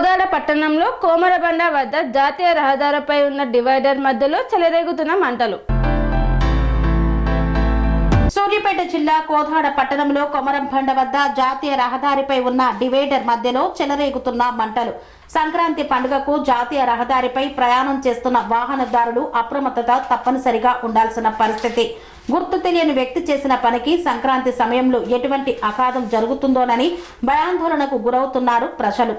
కోదాడ పట్టణంలో కోమరబండ వద్ద జాతీయ రహదారిపై ఉన్న డివైడర్ మధ్యలో చెలరేగుతున్న మంటలు. సూర్యాపేట జిల్లా కోదాడ పట్టణంలో కొమరంబండ వద్ద జాతీయ రహదారిపై ఉన్న డివైడర్ మధ్యలో చెలరేగుతున్న మంటలు. సంక్రాంతి పండుగకు జాతీయ రహదారిపై ప్రయాణం చేస్తున్న వాహనదారులు అప్రమత్తత తప్పనిసరిగా ఉండాల్సిన పరిస్థితి. గుర్తు తెలియని వ్యక్తి చేసిన పనికి సంక్రాంతి సమయంలో ఎటువంటి అఘాతం జరుగుతుందోనని భయాందోళనకు గురవుతున్నారు ప్రజలు.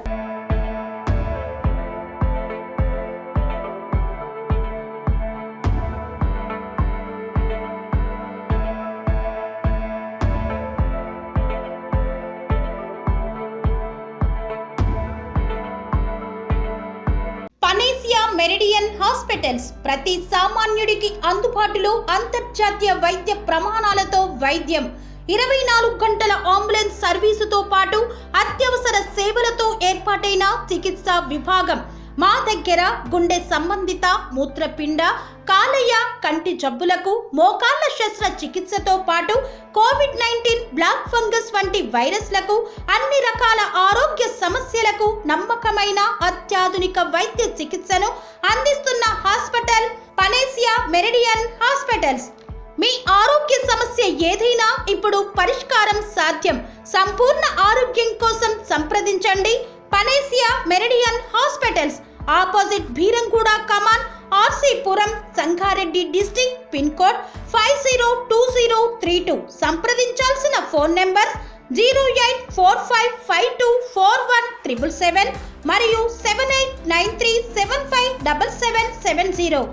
పనేసియా మెరిడియన్ హాస్పిటల్స్ ప్రతి సామాన్యుడికి అందుబాటులో అంతర్జాతీయ వైద్య ప్రమాణాలతో వైద్యం, 24 గంటల అంబులెన్స్ సర్వీసుతో పాటు అత్యవసర సేవలతో ఏర్పాటైన చికిత్సా విభాగం. మా దగ్గర గుండె సంబంధిత, మూత్రపిండ, కాలేయ, కంటి జబ్బులకు, మోకాళ్ల శస్త్ర చికిత్సతో పాటు కోవిడ్-19, బ్లాక్ ఫంగస్ వంటి వైరస్లకు, అన్ని రకాల ఆరోగ్య సమస్యలకు నమ్మకమైన అత్యాధునిక వైద్య చికిత్సను అందిస్తున్న హాస్పిటల్ పనేసియా మెరిడియన్ హాస్పిటల్స్. మీ ఆరోగ్య సమస్య ఏదైనా ఇప్పుడు పరిష్కారం సాధ్యం. సంపూర్ణ ఆరోగ్యం కోసం సంప్రదించండి Panacea Meridian hospitals. Opposite Bheeramguda Kaman, RC Puram, Sangareddy district. Pin code 502032. సంప్రదించాల్సిన ఫోన్ నెంబర్ 0845524177 మరియు 7893757770.